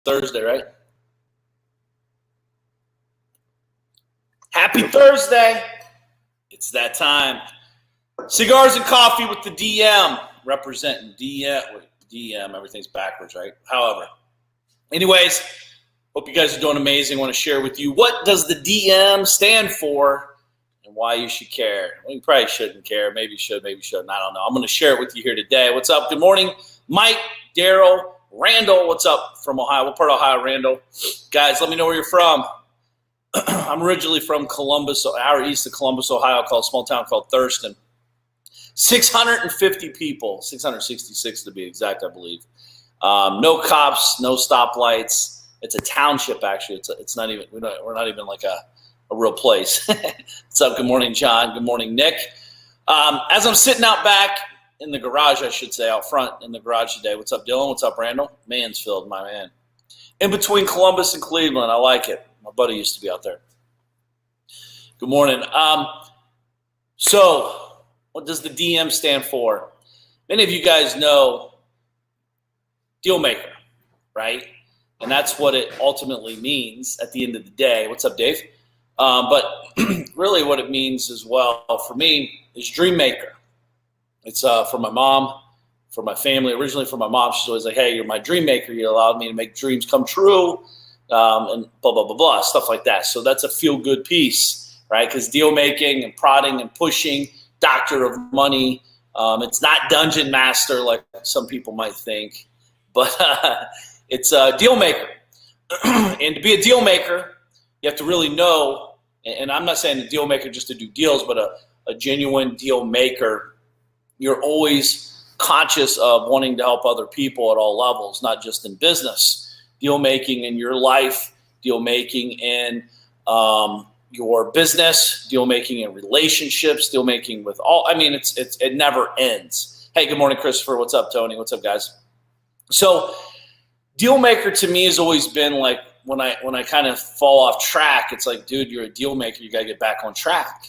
Thursday, right? Happy Thursday. It's that time. Cigars and Coffee with the DM, representing DM, everything's backwards, right? However, anyways, hope you guys are doing amazing. I want to share with you, what does the DM stand for and why you should care. Well, you probably shouldn't care. Maybe you should, maybe you shouldn't. I don't know. I'm going to share it with you here today. What's up? Good morning, Mike, Daryl, Randall. What's up from Ohio? What part of Ohio, Randall? Guys, let me know where you're from. I'm originally from Columbus, an hour east of Columbus, Ohio, called a small town called Thurston. 650 people, 666 to be exact, I believe. No cops, no stoplights. It's a township, actually. It's not even. We're not even like a real place. What's up? Good morning, John. Good morning, Nick. As I'm sitting out back in the garage, I should say, out front in the garage today. What's up, Dylan? What's up, Randall? Mansfield, my man. In between Columbus and Cleveland, I like it. My buddy used to be out there. Good morning. So, what does the DM stand for? Many of you guys know deal maker, right? And that's what it ultimately means at the end of the day. What's up, Dave? But really what it means as well for me is dream maker. It's for my mom, for my family. Originally for my mom, she's always like, hey, you're my dream maker. You allowed me to make dreams come true. And blah, blah, blah, blah, stuff like that. So that's a feel-good piece, right? Because deal making and prodding and pushing, doctor of money. It's not dungeon master like some people might think, but it's a deal maker. And to be a deal maker, you have to really know, and I'm not saying a deal maker just to do deals, but a genuine deal maker, you're always conscious of wanting to help other people at all levels, not just in business. Deal making in your life, deal making in your business, deal making in relationships, deal making with all. I mean, it never ends. Hey, good morning, Christopher. What's up, Tony? What's up, guys? So, deal maker to me has always been like when I kind of fall off track. It's like, dude, you're a deal maker. You got to get back on track.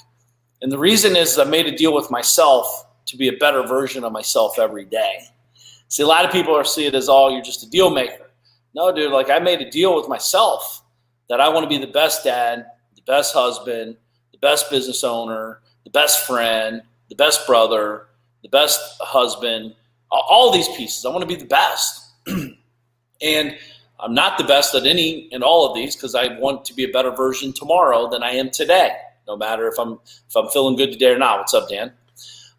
And the reason is I made a deal with myself to be a better version of myself every day. See, a lot of people see it as, oh, you're just a deal maker. No, dude, like I made a deal with myself that I want to be the best dad, the best husband, the best business owner, the best friend, the best brother, the best husband, all these pieces. I want to be the best. And I'm not the best at any and all of these because I want to be a better version tomorrow than I am today, no matter if I'm feeling good today or not. What's up, Dan?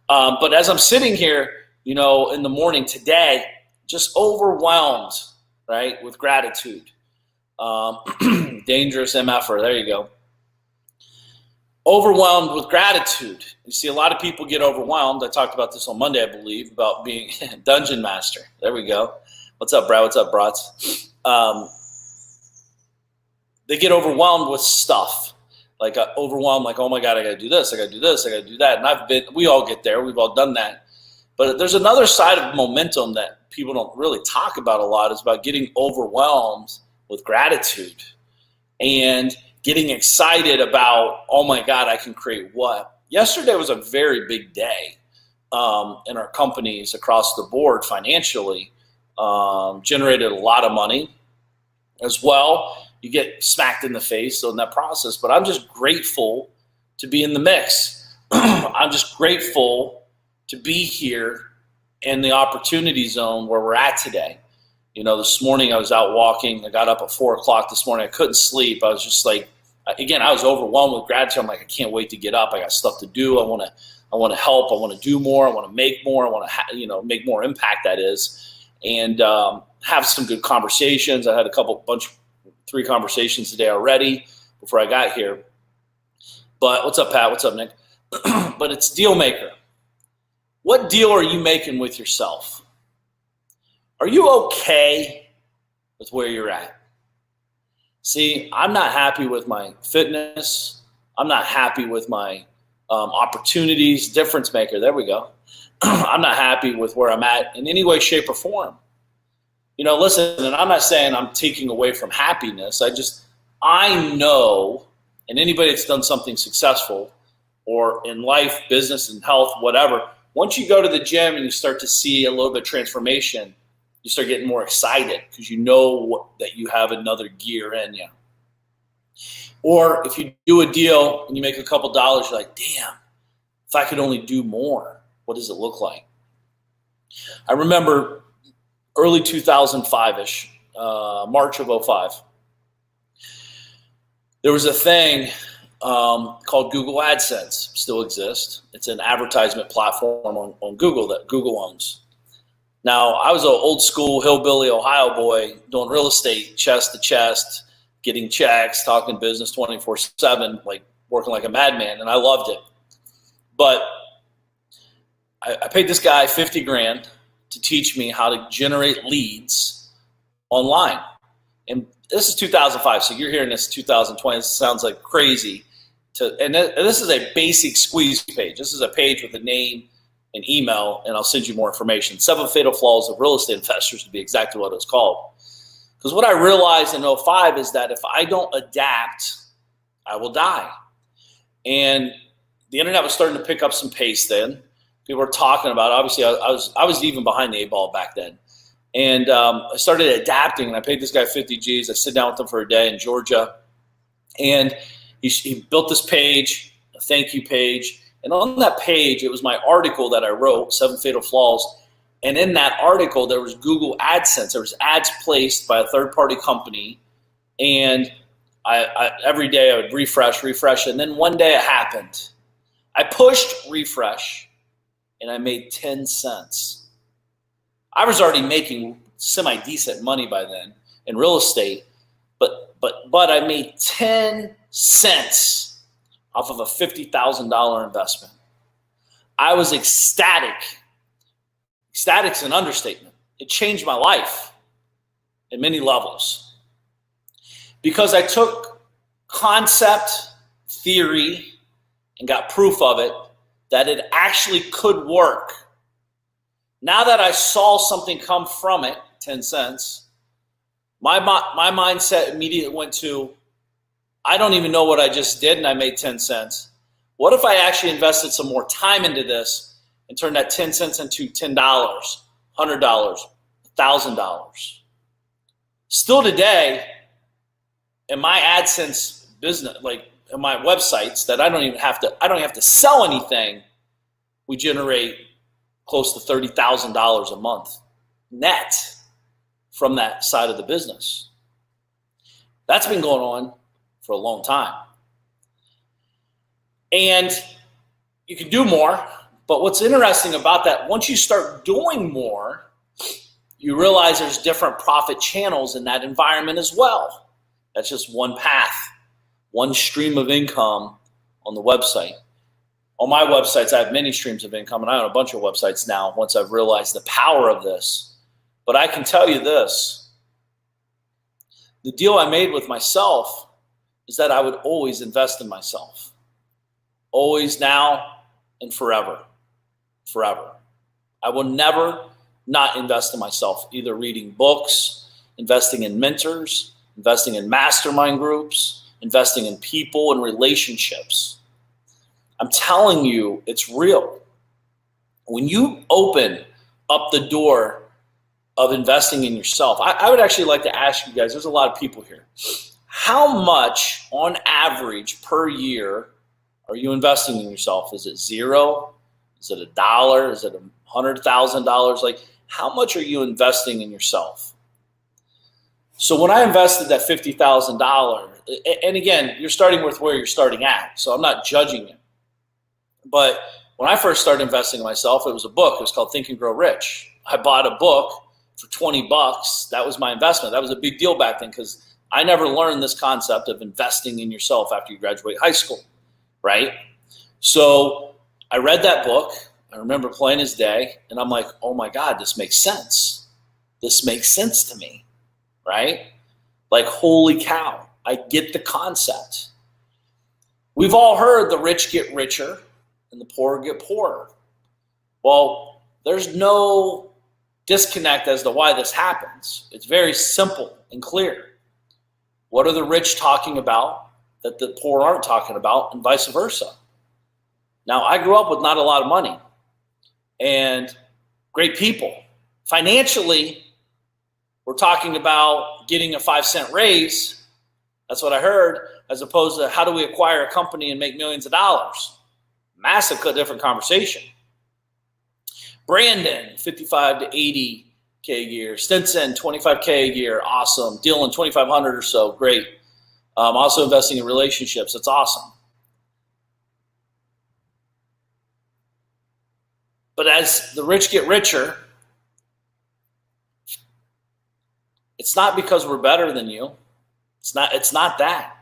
But as I'm sitting here, in the morning today, just overwhelmed, right, with gratitude. Dangerous MFer, there you go. Overwhelmed with gratitude. You see, a lot of people get overwhelmed. I talked about this on Monday, I believe, about being dungeon master. There we go. What's up, Brad? What's up, brats? They get overwhelmed with stuff. Like overwhelmed, like, oh my God, I got to do this, I got to do this, I got to do that. And we all get there. We've all done that. But there's another side of momentum that people don't really talk about a lot. Is about getting overwhelmed with gratitude and getting excited about, oh my God, I can create what? Yesterday was a very big day in our companies across the board financially. Generated a lot of money as well. You get smacked in the face in that process, but I'm just grateful to be in the mix. I'm just grateful to be here in the opportunity zone where we're at today. This morning I was out walking. I got up at 4 o'clock this morning. I couldn't sleep. I was just like, again, I was overwhelmed with gratitude. I'm like, I can't wait to get up. I got stuff to do. I want to help. I want to do more. I want to make more. I want to, make more impact, that is, and have some good conversations. I had 3 conversations today already before I got here. But what's up, Pat? What's up, Nick? But it's deal maker. What deal are you making with yourself? Are you okay with where you're at? See, I'm not happy with my fitness. I'm not happy with my opportunities. Difference maker, there we go. I'm not happy with where I'm at in any way, shape, or form. Listen, and I'm not saying I'm taking away from happiness. I know, and anybody that's done something successful or in life, business, and health, whatever, once you go to the gym and you start to see a little bit of transformation, You start getting more excited because you know that you have another gear in you. Or if you do a deal and you make a couple dollars, you're like, damn, if I could only do more, what does it look like? I remember early 2005-ish, March of 05. There was a thing called Google AdSense, still exists. It's an advertisement platform on Google that Google owns. Now, I was an old school hillbilly Ohio boy doing real estate, chest to chest, getting checks, talking business 24/7, like working like a madman, and I loved it. But I paid this guy 50 grand to teach me how to generate leads online. And this is 2005, so you're hearing this 2020. This sounds like crazy. And this is a basic squeeze page. This is a page with a name, an email, and I'll send you more information. 7 Fatal Flaws of Real Estate Investors to be exactly what it's called. Because what I realized in 05 is that if I don't adapt, I will die. And the internet was starting to pick up some pace then. People were talking about it. Obviously, I was even behind the 8 ball back then. And I started adapting, and I paid this guy 50 G's. I sit down with him for a day in Georgia. And he built this page, a thank you page. And on that page, it was my article that I wrote, 7 Fatal Flaws. And in that article, there was Google AdSense. There was ads placed by a third-party company. And I every day I would refresh. And then one day it happened. I pushed refresh, and I made 10 cents. I was already making semi-decent money by then in real estate, but I made 10 cents off of a $50,000 investment. I was ecstatic. Ecstatic's an understatement. It changed my life at many levels because I took concept, theory, and got proof of it that it actually could work. Now that I saw something come from it, 10 cents, my mindset immediately went to, I don't even know what I just did and I made 10 cents. What if I actually invested some more time into this and turned that 10 cents into $10, $100, $1,000? Still today, in my AdSense business, like in my websites that I don't have to sell anything, we generate close to $30,000 a month net from that side of the business. That's been going on for a long time. And you can do more, but what's interesting about that, once you start doing more, you realize there's different profit channels in that environment as well. That's just one path, one stream of income on the website. On my websites, I have many streams of income, and I own a bunch of websites now once I've realized the power of this. But I can tell you this. The deal I made with myself is that I would always invest in myself. Always, now, and forever. Forever. I will never not invest in myself, either reading books, investing in mentors, investing in mastermind groups, investing in people and relationships. I'm telling you, it's real. When you open up the door of investing in yourself, I would actually like to ask you guys, there's a lot of people here. How much on average per year are you investing in yourself? Is it zero? Is it $1? Is it $100,000? Like, how much are you investing in yourself? So when I invested that $50,000, and again, you're starting with where you're starting at, so I'm not judging it. But when I first started investing in myself, it was a book. It was called Think and Grow Rich. I bought a book for $20. That was my investment. That was a big deal back then because I never learned this concept of investing in yourself after you graduate high school, right? So I read that book. I remember plain as day, and I'm like, oh my God, this makes sense. This makes sense to me, right? Like, holy cow, I get the concept. We've all heard the rich get richer and the poor get poorer. Well, there's no disconnect as to why this happens. It's very simple and clear. What are the rich talking about that the poor aren't talking about, and vice versa? Now, I grew up with not a lot of money and great people. Financially, We're talking about getting a 5-cent raise. That's what I heard, as opposed to how do we acquire a company and make millions of dollars. Massive different conversation. Brandon, 55 to 80K a year. Stinson, 25K a year. Awesome. Dylan, 2,500 or so. Great. Also investing in relationships. That's awesome. But as the rich get richer, it's not because we're better than you. It's not that.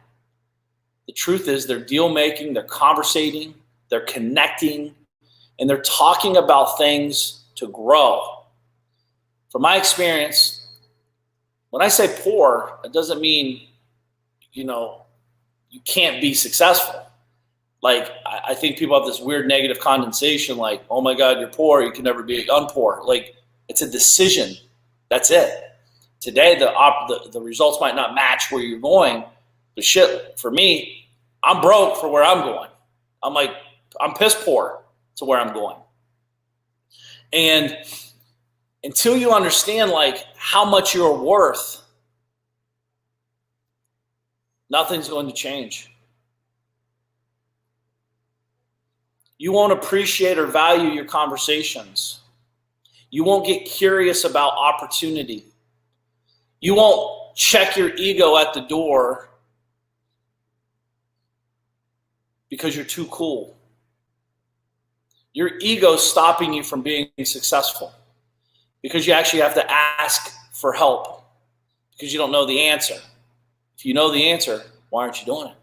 The truth is they're deal making, they're conversating, they're connecting, and they're talking about things to grow. From my experience, when I say poor, it doesn't mean, you can't be successful. Like, I think people have this weird negative condensation, like, oh my God, you're poor, you can never be unpoor. Like, it's a decision. That's it. Today, the results might not match where you're going, but shit, for me, I'm broke for where I'm going. I'm piss poor to where I'm going. And until you understand, like, how much you're worth, nothing's going to change. You won't appreciate or value your conversations. You won't get curious about opportunity. You won't check your ego at the door because you're too cool. Your ego's stopping you from being successful because you actually have to ask for help because you don't know the answer. If you know the answer, why aren't you doing it?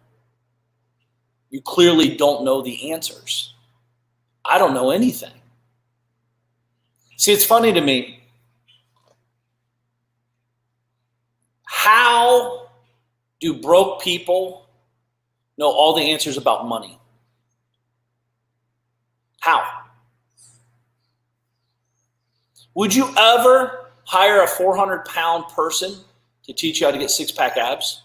You clearly don't know the answers. I don't know anything. See, it's funny to me. How do broke people know all the answers about money? How? Would you ever hire a 400-pound person to teach you how to get six-pack abs?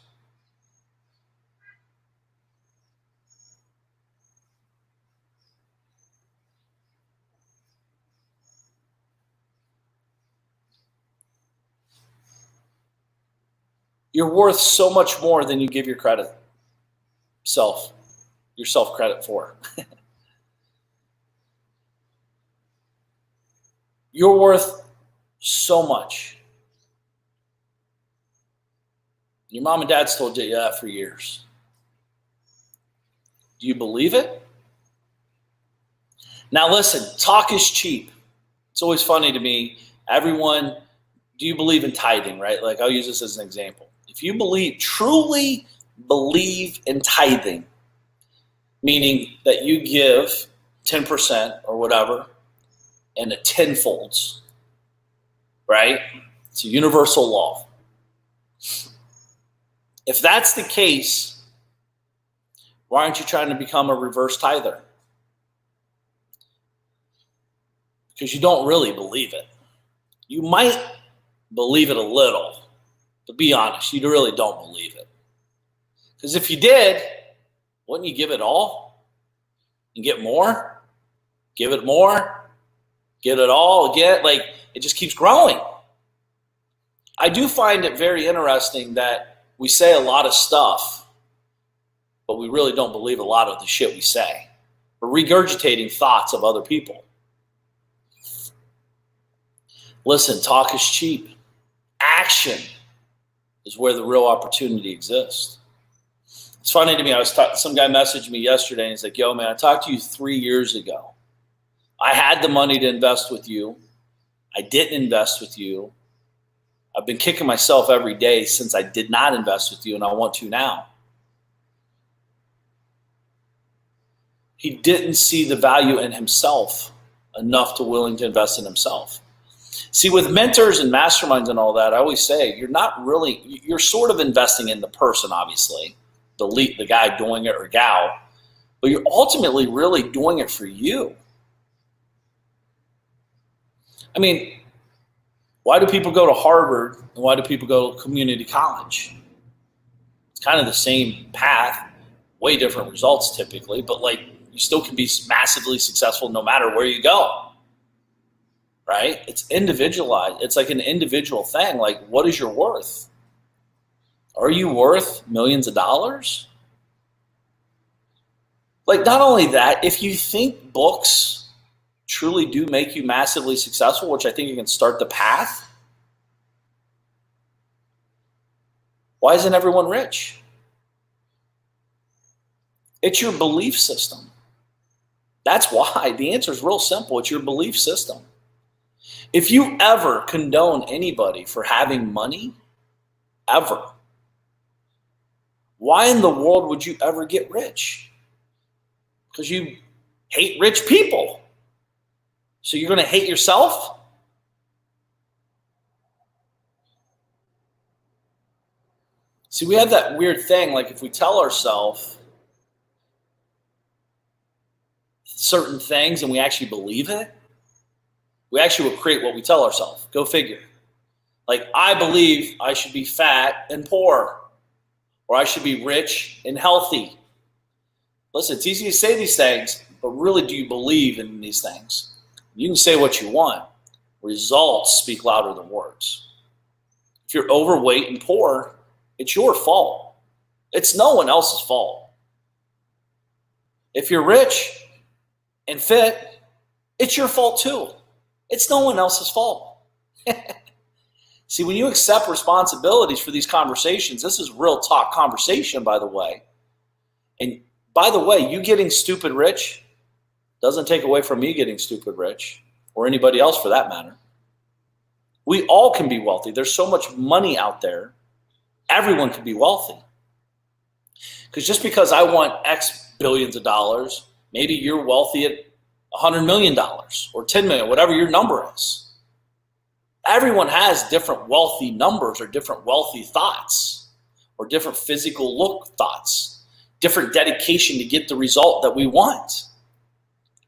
You're worth so much more than you give yourself credit for. You're worth so much. Your mom and dad's told you that for years. Do you believe it? Now listen, talk is cheap. It's always funny to me. Everyone, do you believe in tithing, right? Like, I'll use this as an example. If you truly believe in tithing, meaning that you give 10% or whatever, and it tenfolds, right? It's a universal law. If that's the case, why aren't you trying to become a reverse tither? Because you don't really believe it. You might believe it a little, but be honest, you really don't believe it. Because if you did, wouldn't you give it all? And get more? Give it more? Get it all again? Like, it just keeps growing. I do find it very interesting that we say a lot of stuff, but we really don't believe a lot of the shit we say. We're regurgitating thoughts of other people. Listen, talk is cheap. Action is where the real opportunity exists. It's funny to me. Some guy messaged me yesterday and he's like, yo, man, I talked to you 3 years ago. I had the money to invest with you. I didn't invest with you. I've been kicking myself every day since I did not invest with you, and I want to now. He didn't see the value in himself enough to willing to invest in himself. See, with mentors and masterminds and all that, I always say you're sort of investing in the person, obviously, the guy doing it or gal, but you're ultimately really doing it for you. I mean, why do people go to Harvard and why do people go to community college? It's kind of the same path, way different results typically, but like you still can be massively successful no matter where you go. right? It's individualized. It's like an individual thing. Like, what is your worth? Are you worth millions of dollars? Like, not only that, if you think books truly do make you massively successful, which I think you can start the path, why isn't everyone rich? It's your belief system. That's why. The answer is real simple. It's your belief system. If you ever condone anybody for having money, ever, why in the world would you ever get rich? Because you hate rich people. So you're going to hate yourself? See, we have that weird thing, like if we tell ourselves certain things and we actually believe it, we actually will create what we tell ourselves. Go figure. Like, I believe I should be fat and poor, or I should be rich and healthy. Listen, it's easy to say these things, but really, do you believe in these things? You can say what you want. Results speak louder than words. If you're overweight and poor, it's your fault. It's no one else's fault. If you're rich and fit, it's your fault too. It's no one else's fault. See, when you accept responsibilities for these conversations, this is real talk conversation, by the way. And by the way, you getting stupid rich doesn't take away from me getting stupid rich, or anybody else for that matter. We all can be wealthy. There's so much money out there. Everyone can be wealthy. Because just because I want X billions of dollars, maybe you're wealthy at $100 million or 10 million, whatever your number is. Everyone has different wealthy numbers or different wealthy thoughts or different physical look thoughts, different dedication to get the result that we want.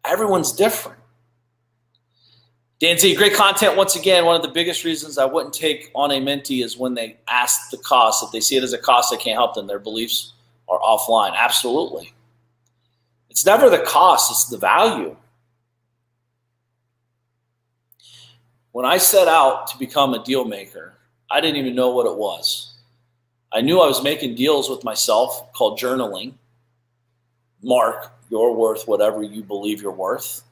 Everyone's different. Dan Z, great content once again. One of the biggest reasons I wouldn't take on a mentee is when they ask the cost. If they see it as a cost, I can't help them. Their beliefs are offline. Absolutely. It's never the cost, it's the value. When I set out to become a deal maker, I didn't even know what it was. I knew I was making deals with myself called journaling. Mark, you're worth whatever you believe you're worth.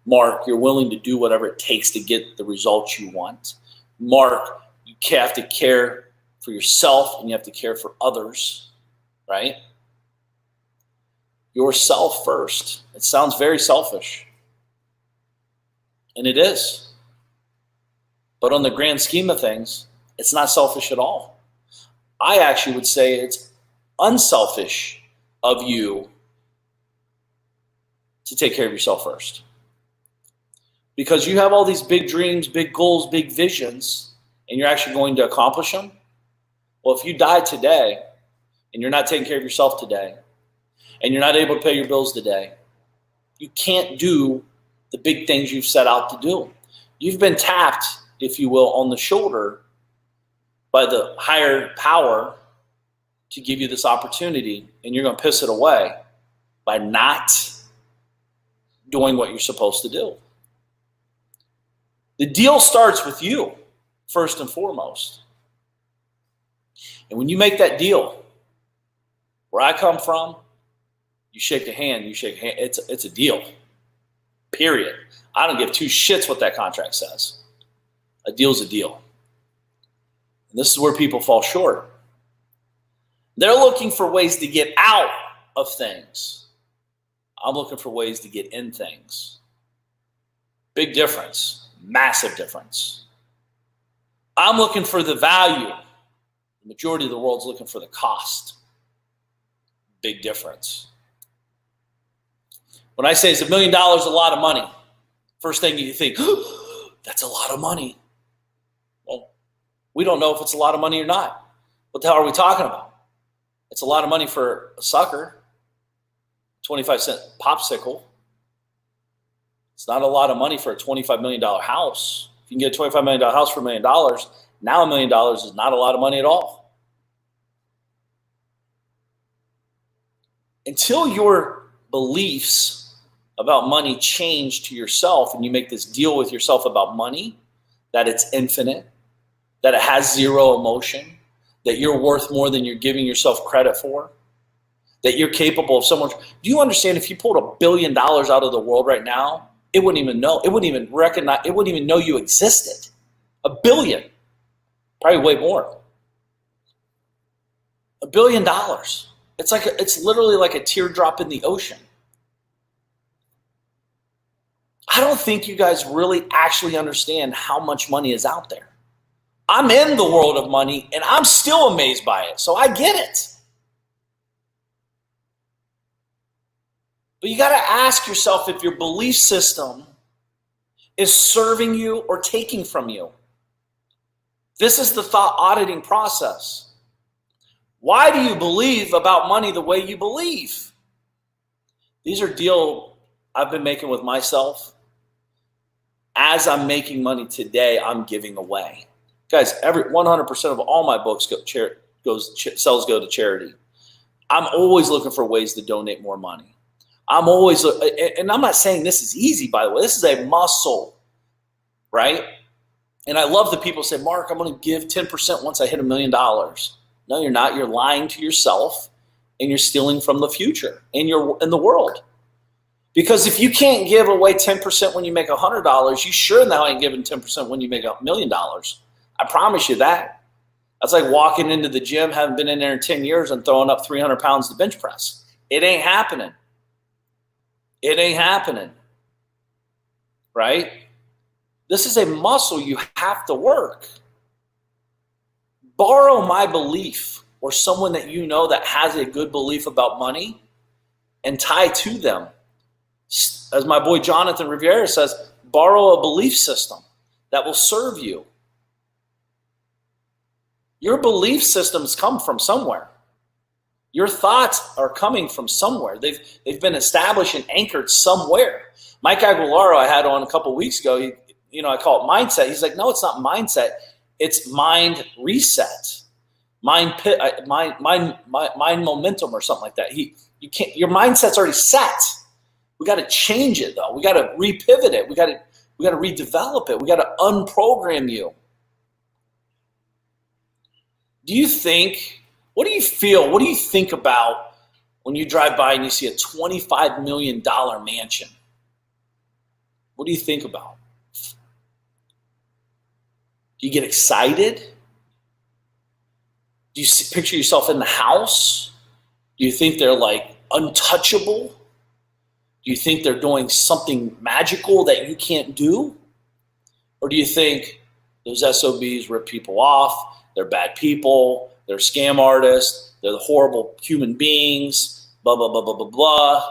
Mark, you're willing to do whatever it takes to get the results you want. Mark, you have to care for yourself and you have to care for others, right? Yourself first. It sounds very selfish. And it is. But on the grand scheme of things, it's not selfish at all. I actually would say it's unselfish of you to take care of yourself first. Because you have all these big dreams, big goals, big visions, and you're actually going to accomplish them. Well, if you die today and you're not taking care of yourself today, and you're not able to pay your bills today, you can't do the big things you've set out to do. You've been tapped, if you will, on the shoulder by the higher power to give you this opportunity, and you're going to piss it away by not doing what you're supposed to do. The deal starts with you, first and foremost. And when you make that deal, where I come from, you shake a hand, it's a deal, period. I don't give two shits what that contract says. A deal's a deal. And this is where people fall short. They're looking for ways to get out of things. I'm looking for ways to get in things. Big difference, massive difference. I'm looking for the value. The majority of the world's looking for the cost. Big difference. When I say is $1 million a lot of money, first thing you think, oh, that's a lot of money. Well, we don't know if it's a lot of money or not. What the hell are we talking about? It's a lot of money for a sucker, 25-cent popsicle. It's not a lot of money for a $25 million house. If you can get a $25 million house for $1 million, now $1 million is not a lot of money at all. Until your beliefs about money change to yourself, and you make this deal with yourself about money, that it's infinite, that it has zero emotion, that you're worth more than you're giving yourself credit for, that you're capable of so much. Do you understand if you pulled $1 billion out of the world right now, it wouldn't even know, it wouldn't even recognize, it wouldn't even know you existed. $1 billion, probably way more. $1 billion. It's literally like a teardrop in the ocean. I don't think you guys really actually understand how much money is out there. I'm in the world of money and I'm still amazed by it. So I get it. But you got to ask yourself if your belief system is serving you or taking from you. This is the thought auditing process. Why do you believe about money the way you believe? These are deals I've been making with myself. As I'm making money today, I'm giving away. Guys, 100% of all my books sales go to charity. I'm always looking for ways to donate more money. I'm always, and I'm not saying this is easy, by the way. This is a muscle, right? And I love that people say, Mark, I'm going to give 10% once I hit $1 million. No, you're not. You're lying to yourself, and you're stealing from the future in the world. Because if you can't give away 10% when you make $100, you sure now ain't giving 10% when you make $1 million. I promise you that. That's like walking into the gym, haven't been in there in 10 years, and throwing up 300 pounds to bench press. It ain't happening. It ain't happening. Right? This is a muscle you have to work. Borrow my belief or someone that you know that has a good belief about money and tie to them. As my boy Jonathan Rivera says, borrow a belief system that will serve you. Your belief systems come from somewhere. Your thoughts are coming from somewhere. They've been established and anchored somewhere. Mike Aguilaro, I had on a couple of weeks ago, I call it mindset. He's like, no, it's not mindset. It's mind reset, mind momentum or something like that. Your mindset's already set. We got to change it though. We got to repivot it. We got to redevelop it. We got to unprogram you. What do you feel? What do you think about when you drive by and you see a $25 million mansion? What do you think about? Do you get excited? Do you picture yourself in the house? Do you think they're like untouchable? Do you think they're doing something magical that you can't do? Or do you think those SOBs rip people off, they're bad people, they're scam artists, they're the horrible human beings, blah, blah, blah, blah, blah, blah.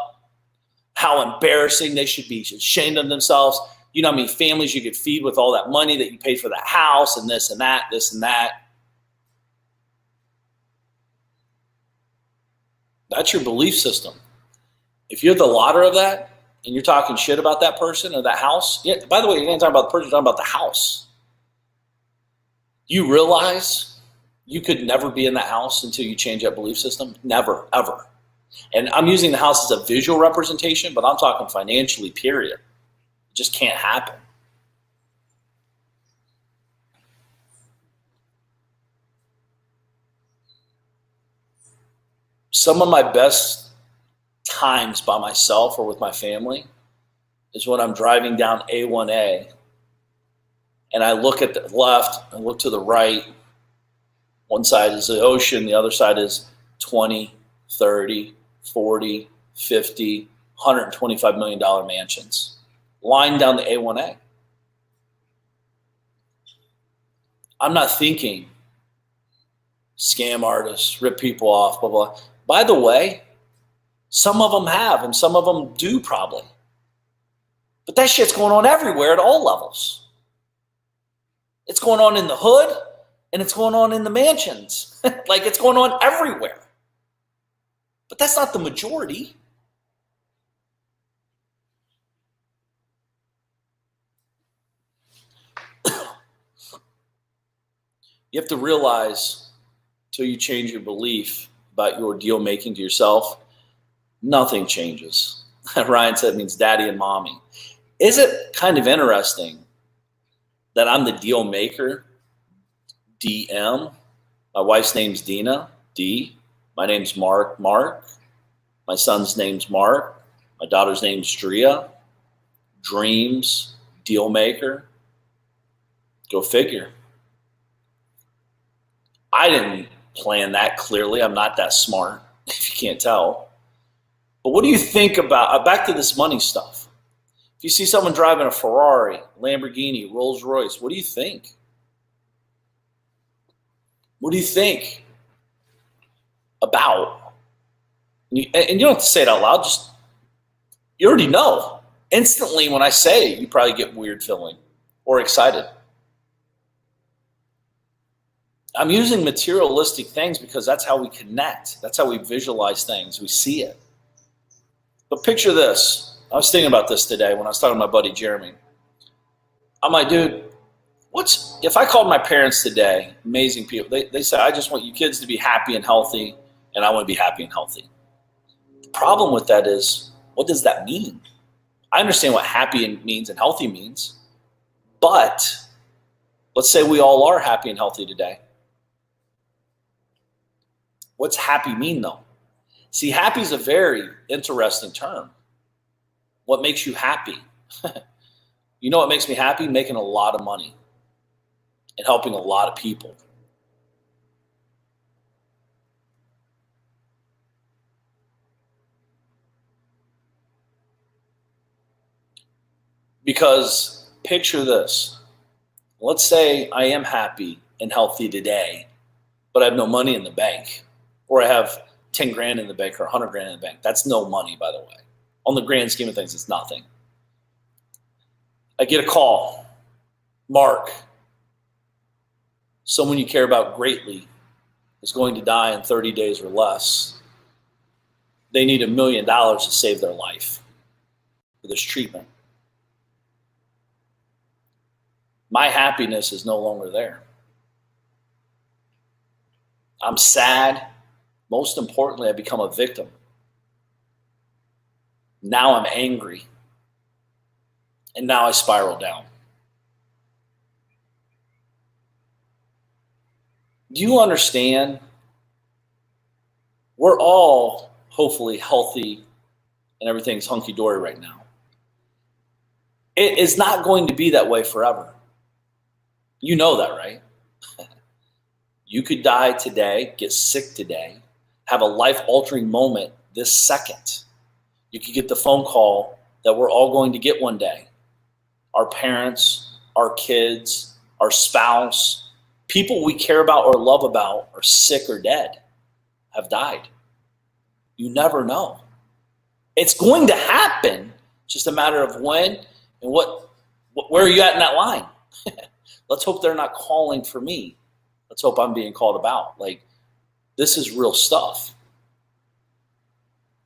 How embarrassing, they should be ashamed of themselves. You know how many families you could feed with all that money that you paid for that house and this and that, this and that. That's your belief system. If you're the lauder of that and you're talking shit about that person or that house, yeah, by the way, you're not talking about the person, you're talking about the house. You realize you could never be in that house until you change that belief system? Never, ever. And I'm using the house as a visual representation, but I'm talking financially, period. It just can't happen. Some of my best times by myself or with my family is when I'm driving down A1A and I look at the left and look to the right. One side is the ocean, the other side is 20, 30, 40, 50, $125 million mansions lined down the A1A. I'm not thinking scam artists, rip people off, blah, blah. By the way, some of them have, and some of them do probably. But that shit's going on everywhere at all levels. It's going on in the hood, and it's going on in the mansions. Like, it's going on everywhere. But that's not the majority. You have to realize, until you change your belief about your deal making to yourself, nothing changes. Ryan said it means daddy and mommy. Is it kind of interesting that I'm the deal maker, DM? My wife's name's Dina, D. My name's Mark, Mark. My son's name's Mark. My daughter's name's Drea. Dreams, deal maker. Go figure. I didn't plan that clearly. I'm not that smart, if you can't tell. But what do you think about, back to this money stuff. If you see someone driving a Ferrari, Lamborghini, Rolls Royce, what do you think? What do you think about? And you don't have to say it out loud. Just, you already know. Instantly when I say it, you probably get weird feeling or excited. I'm using materialistic things because that's how we connect. That's how we visualize things. We see it. But picture this. I was thinking about this today when I was talking to my buddy Jeremy. I'm like, dude, if I called my parents today, amazing people, they said, I just want you kids to be happy and healthy, and I want to be happy and healthy. The problem with that is, what does that mean? I understand what happy means and healthy means, but let's say we all are happy and healthy today. What's happy mean though? See, happy is a very interesting term. What makes you happy? You know what makes me happy? Making a lot of money and helping a lot of people. Because picture this. Let's say I am happy and healthy today, but I have no money in the bank, or I have 10 grand in the bank or 100 grand in the bank. That's no money, by the way. On the grand scheme of things, it's nothing. I get a call. Mark, someone you care about greatly is going to die in 30 days or less. They need $1 million to save their life for this treatment. My happiness is no longer there. I'm sad. Most importantly, I become a victim. Now I'm angry. And now I spiral down. Do you understand? We're all hopefully healthy and everything's hunky-dory right now. It is not going to be that way forever. You know that, right? You could die today, get sick today, have a life-altering moment this second. You could get the phone call that we're all going to get one day. Our parents, our kids, our spouse, people we care about or love about are sick or dead, have died. You never know. It's going to happen. It's just a matter of when and where are you at in that line? Let's hope they're not calling for me. Let's hope I'm being called about. Like, this is real stuff.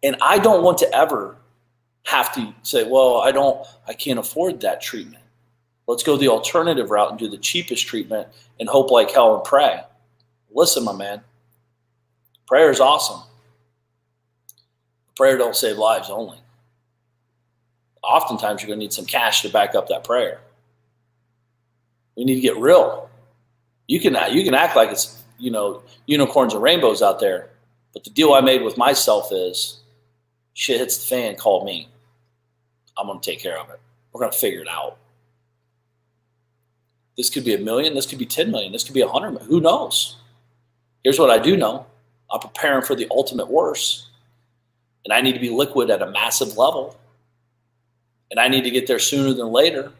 And I don't want to ever have to say, well, I can't afford that treatment. Let's go the alternative route and do the cheapest treatment and hope like hell and pray. Listen, my man, prayer is awesome. Prayer don't save lives only. Oftentimes you're going to need some cash to back up that prayer. We need to get real. You can act like it's, unicorns and rainbows out there, but the deal I made with myself is, shit hits the fan, call me. I'm going to take care of it. We're going to figure it out. This could be $1 million. This could be 10 million. This could be 100 million. Who knows? Here's what I do know. I'm preparing for the ultimate worst. And I need to be liquid at a massive level. And I need to get there sooner than later.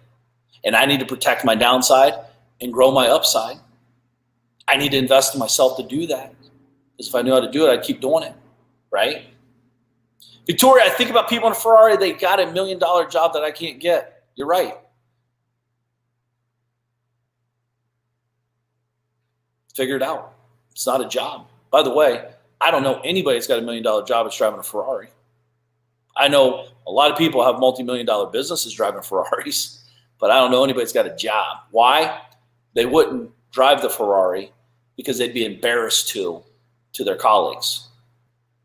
And I need to protect my downside and grow my upside. I need to invest in myself to do that. Because if I knew how to do it, I'd keep doing it. Right? Victoria, I think about people in a Ferrari, they got $1 million job that I can't get. You're right. Figure it out. It's not a job. By the way, I don't know anybody that's got $1 million job that's driving a Ferrari. I know a lot of people have multi-million-dollar businesses driving Ferraris, but I don't know anybody that's got a job. Why? They wouldn't drive the Ferrari because they'd be embarrassed to their colleagues.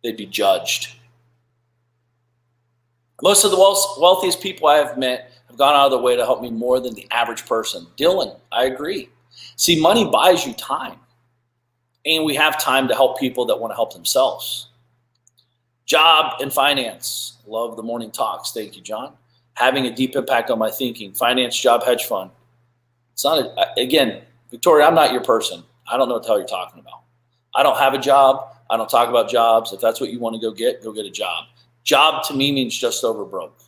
They'd be judged. Most of the wealthiest people I have met have gone out of their way to help me more than the average person. Dylan, I agree. See, money buys you time. And we have time to help people that want to help themselves. Job and finance. Love the morning talks. Thank you, John. Having a deep impact on my thinking. Finance, job, hedge fund. It's not, again, Victoria, I'm not your person. I don't know what the hell you're talking about. I don't have a job. I don't talk about jobs. If that's what you want to go get a job. Job to me means just over broke.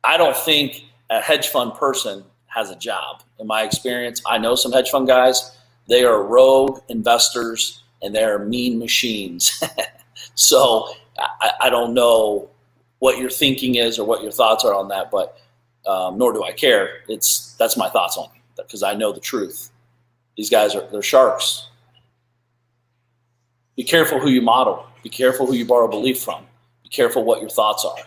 I don't think a hedge fund person has a job. In my experience, I know some hedge fund guys. They are rogue investors and they are mean machines. So I don't know what your thinking is or what your thoughts are on that, but nor do I care. That's my thoughts on it because I know the truth. These guys they're sharks. Be careful who you model. Be careful who you borrow belief from. Be careful what your thoughts are.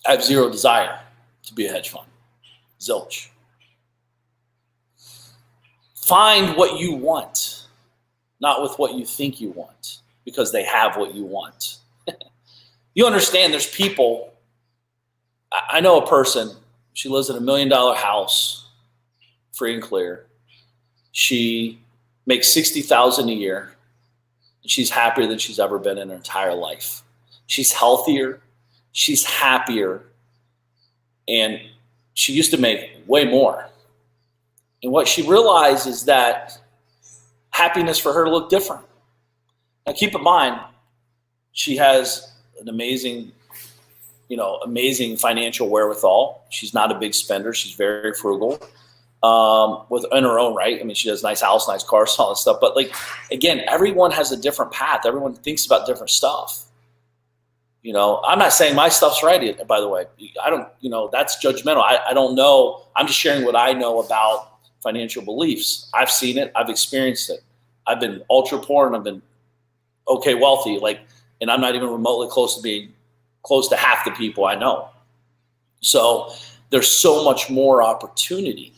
I have zero desire to be a hedge fund. Zilch. Find what you want, not with what you think you want, because they have what you want. You understand there's people. I know a person, she lives in $1 million house, free and clear. She makes $60,000 a year. And she's happier than she's ever been in her entire life. She's healthier. She's happier. And she used to make way more. And what she realized is that happiness for her looked different. Now keep in mind, she has an amazing financial wherewithal. She's not a big spender. She's very frugal. In her own right. I mean, she has a nice house, nice cars, all that stuff. But again, everyone has a different path. Everyone thinks about different stuff. I'm not saying my stuff's right, by the way. I don't, that's judgmental. I don't know. I'm just sharing what I know about financial beliefs. I've seen it. I've experienced it. I've been ultra poor and I've been okay wealthy. And I'm not even remotely close to being close to half the people I know. So there's so much more opportunity.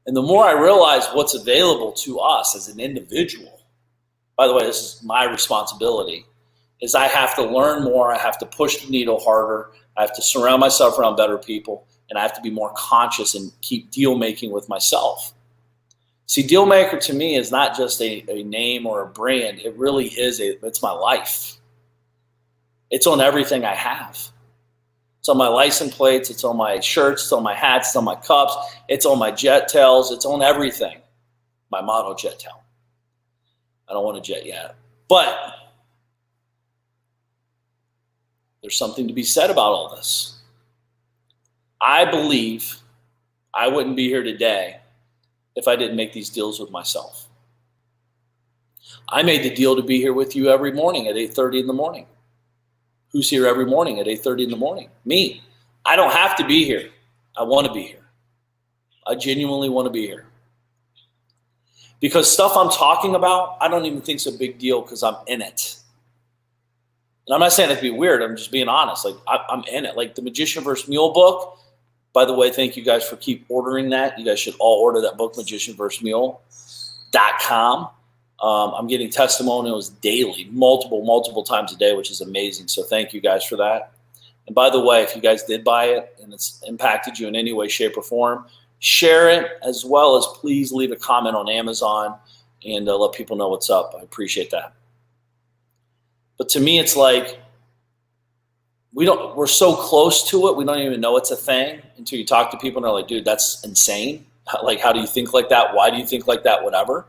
And the more I realize what's available to us as an individual, by the way, this is my responsibility, is I have to learn more. I have to push the needle harder. I have to surround myself around better people. And I have to be more conscious and keep deal making with myself. See, deal maker to me is not just a name or a brand. It really is, it's my life. It's on everything I have. It's on my license plates. It's on my shirts. It's on my hats. It's on my cups. It's on my jet tails. It's on everything. My model jet tail. I don't want a jet yet. But there's something to be said about all this. I believe I wouldn't be here today if I didn't make these deals with myself. I made the deal to be here with you every morning at 8:30 in the morning. Who's here every morning at 8:30 in the morning? Me. I don't have to be here. I want to be here. I genuinely want to be here. Because stuff I'm talking about, I don't even think it's a big deal because I'm in it. And I'm not saying it to be weird. I'm just being honest. I'm in it. Like the Magician vs. Mule book. By the way, thank you guys for keep ordering that. You guys should all order that book, Magician vs. Mule.com. I'm getting testimonials daily, multiple times a day, which is amazing. So thank you guys for that. And by the way, if you guys did buy it and it's impacted you in any way, shape, or form, share it, as well as please leave a comment on Amazon and let people know what's up. I appreciate that. But to me, it's like we're so close to it, we don't even know it's a thing until you talk to people and they're like, dude, that's insane. Like, how do you think like that? Why do you think like that? Whatever.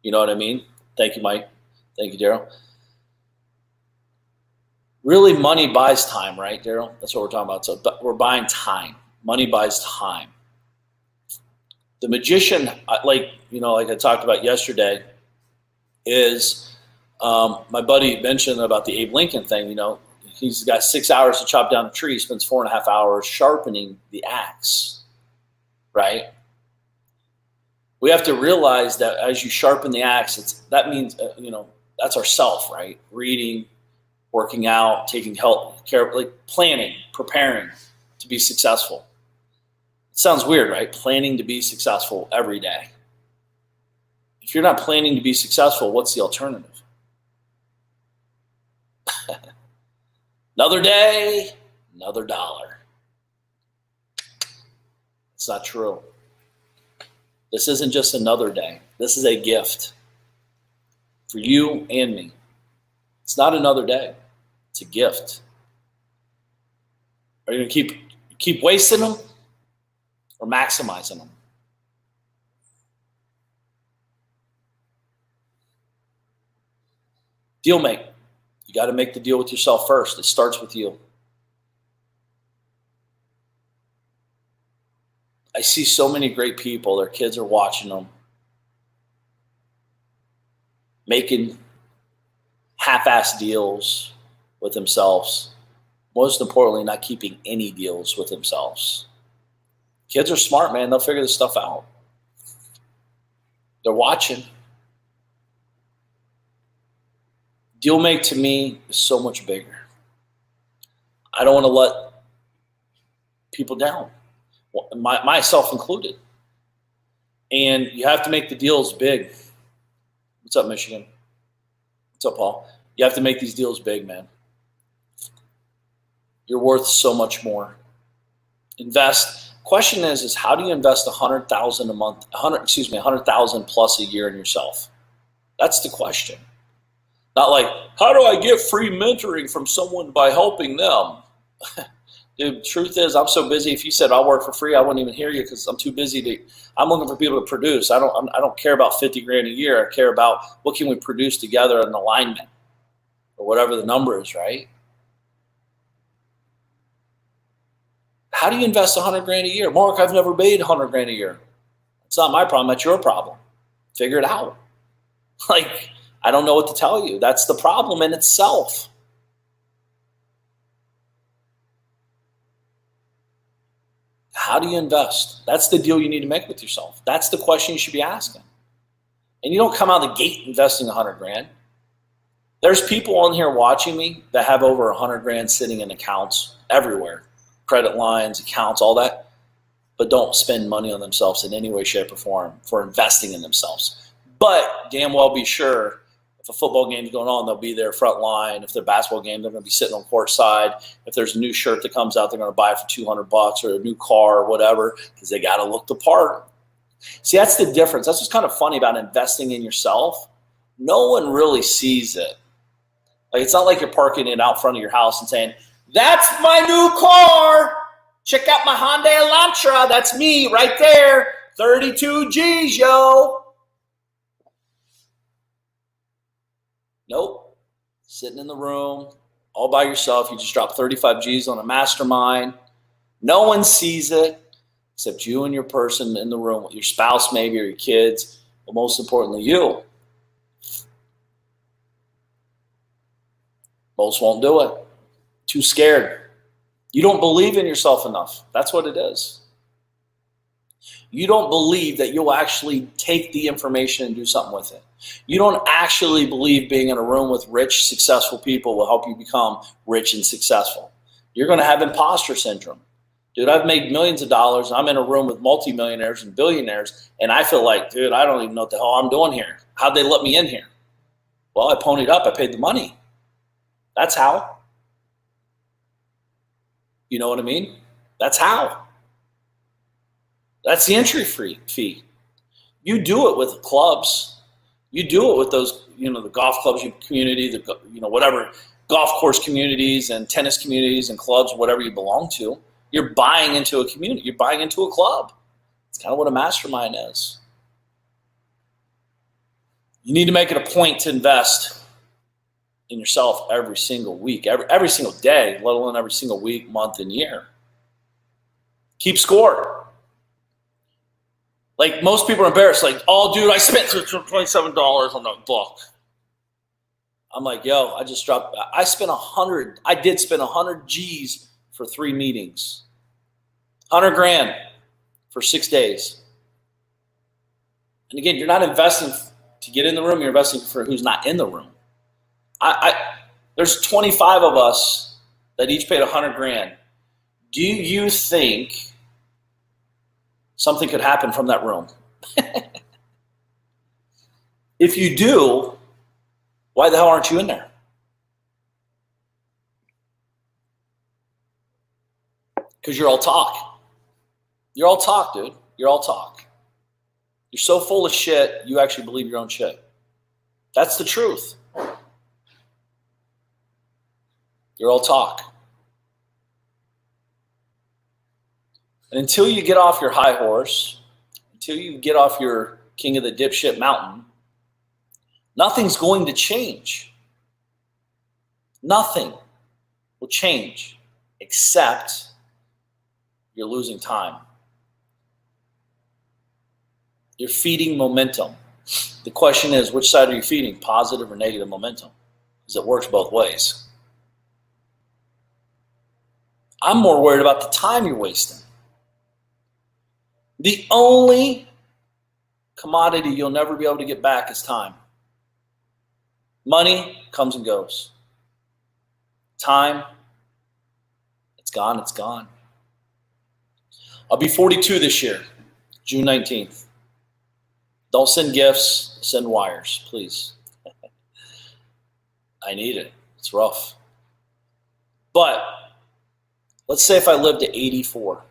You know what I mean? Thank you, Mike. Thank you, Daryl. Really, money buys time, right, Daryl? That's what we're talking about. So we're buying time. Money buys time. The magician, like I talked about yesterday, is my buddy mentioned about the Abe Lincoln thing. He's got 6 hours to chop down a tree, spends 4.5 hours sharpening the axe, right? We have to realize that as you sharpen the axe, that means, that's our self, right? Reading, working out, taking care, like planning, preparing to be successful. It sounds weird, right? Planning to be successful every day. If you're not planning to be successful, what's the alternative? Another day, another dollar. It's not true. This isn't just another day. This is a gift for you and me. It's not another day. It's a gift. Are you going to keep wasting them or maximizing them? Deal make. You got to make the deal with yourself first. It starts with you. I see so many great people, their kids are watching them, making half-ass deals with themselves. Most importantly, not keeping any deals with themselves. Kids are smart, man. They'll figure this stuff out. They're watching. Deal make to me is so much bigger. I don't want to let people down, myself included. And you have to make the deals big. What's up, Michigan? What's up, Paul? You have to make these deals big, man. You're worth so much more. Invest. Question is how do you invest $100,000 a month? $100,000 plus a year in yourself? That's the question. Not like, how do I get free mentoring from someone by helping them? Dude, truth is, I'm so busy. If you said I'll work for free, I wouldn't even hear you because I'm too busy I'm looking for people to produce. I don't care about 50 grand a year. I care about what can we produce together in alignment or whatever the number is, right? How do you invest 100 grand a year? Mark, I've never made 100 grand a year. It's not my problem. That's your problem. Figure it out. Like, I don't know what to tell you. That's the problem in itself. How do you invest? That's the deal you need to make with yourself. That's the question you should be asking. And you don't come out of the gate investing 100 grand. There's people on here watching me that have over 100 grand sitting in accounts everywhere. Credit lines, accounts, all that. But don't spend money on themselves in any way, shape, or form for investing in themselves. But damn well be sure if a football game's going on, they'll be there front line. If they're a basketball game, they're going to be sitting on court side. If there's a new shirt that comes out, they're going to buy it for $200 or a new car or whatever because they got to look the part. See, that's the difference. That's what's kind of funny about investing in yourself. No one really sees it. Like, it's not like you're parking it out front of your house and saying, that's my new car. Check out my Hyundai Elantra. That's me right there. 32 G's, yo. Nope. Sitting in the room all by yourself. You just dropped 35 G's on a mastermind. No one sees it except you and your person in the room, with your spouse maybe or your kids, but most importantly, you. Most won't do it. Too scared. You don't believe in yourself enough. That's what it is. You don't believe that you'll actually take the information and do something with it. You don't actually believe being in a room with rich, successful people will help you become rich and successful. You're going to have imposter syndrome. Dude, I've made millions of dollars. I'm in a room with multimillionaires and billionaires, and I feel like, dude, I don't even know what the hell I'm doing here. How'd they let me in here? Well, I ponied up. I paid the money. That's how. You know what I mean? That's how. That's the entry fee. You do it with clubs. You do it with those, the golf clubs community, whatever golf course communities and tennis communities and clubs, whatever you belong to. You're buying into a community. You're buying into a club. It's kind of what a mastermind is. You need to make it a point to invest in yourself every single week, every single day, let alone every single week, month, and year. Keep score. Like, most people are embarrassed. Like, oh, dude, I spent $27 on that book. I'm like, yo, I did spend 100 G's for 3 meetings. 100 grand for 6 days. And again, you're not investing to get in the room. You're investing for who's not in the room. There's 25 of us that each paid 100 grand. Do you think something could happen from that room? If you do, why the hell aren't you in there? Because you're all talk. You're all talk, dude. You're all talk. You're so full of shit, you actually believe your own shit. That's the truth. You're all talk. And until you get off your high horse, until you get off your king of the dipshit mountain, nothing's going to change. Nothing will change except you're losing time. You're feeding momentum. The question is, which side are you feeding, positive or negative momentum? Because it works both ways. I'm more worried about the time you're wasting. The only commodity you'll never be able to get back is time. Money comes and goes. Time, it's gone, it's gone. I'll be 42 this year, June 19th. Don't send gifts, send wires, please. I need it. It's rough. But let's say if I live to 84.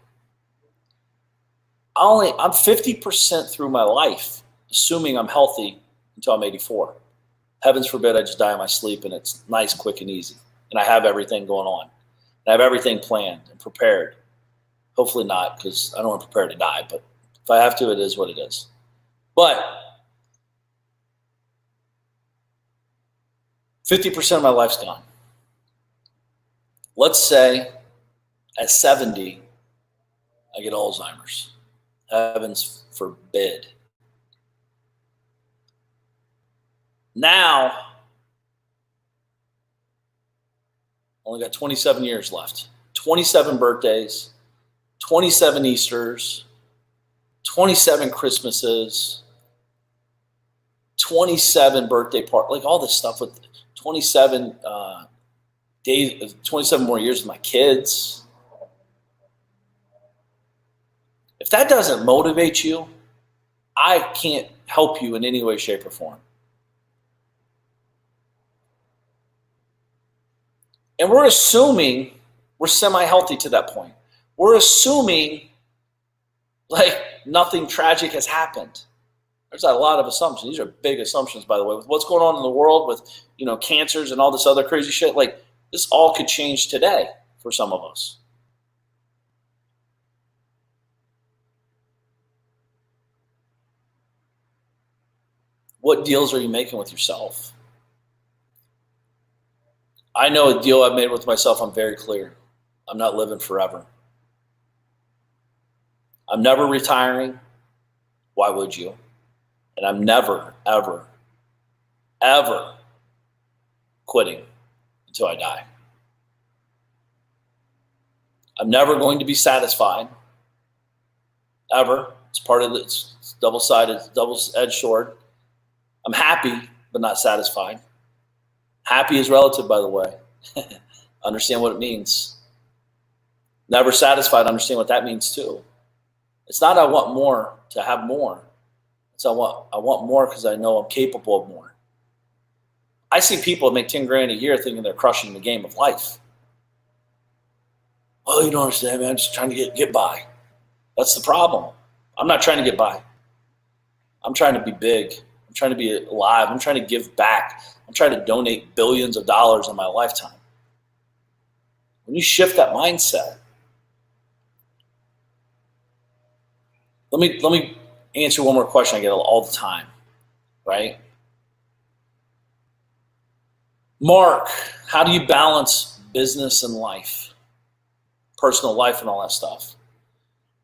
I'm 50% through my life, assuming I'm healthy until I'm 84. Heavens forbid I just die in my sleep and it's nice, quick, and easy. And I have everything going on. And I have everything planned and prepared. Hopefully not, because I don't want to prepare to die. But if I have to, it is what it is. But 50% of my life's gone. Let's say at 70, I get Alzheimer's. Heavens forbid. Now, only got 27 years left. 27 birthdays, 27 Easters, 27 Christmases, 27 birthday parties, like all this stuff with 27 days, 27 more years with my kids. If that doesn't motivate you, I can't help you in any way, shape, or form. And we're assuming we're semi-healthy to that point. We're assuming like nothing tragic has happened. There's a lot of assumptions. These are big assumptions, by the way. With what's going on in the world with, cancers and all this other crazy shit, like this all could change today for some of us. What deals are you making with yourself? I know a deal I've made with myself, I'm very clear. I'm not living forever. I'm never retiring. Why would you? And I'm never, ever, ever quitting until I die. I'm never going to be satisfied. Ever. It's part of it's double-sided, double-edged sword. I'm happy, but not satisfied. Happy is relative, by the way. Understand what it means. Never satisfied, understand what that means too. It's not I want more to have more. It's I want more because I know I'm capable of more. I see people that make 10 grand a year thinking they're crushing the game of life. Oh, you don't understand, man. I'm just trying to get by. That's the problem. I'm not trying to get by. I'm trying to be big. I'm trying to be alive. I'm trying to give back. I'm trying to donate billions of dollars in my lifetime. When you shift that mindset, let me answer one more question I get all the time, right? Mark, how do you balance business and life, personal life and all that stuff?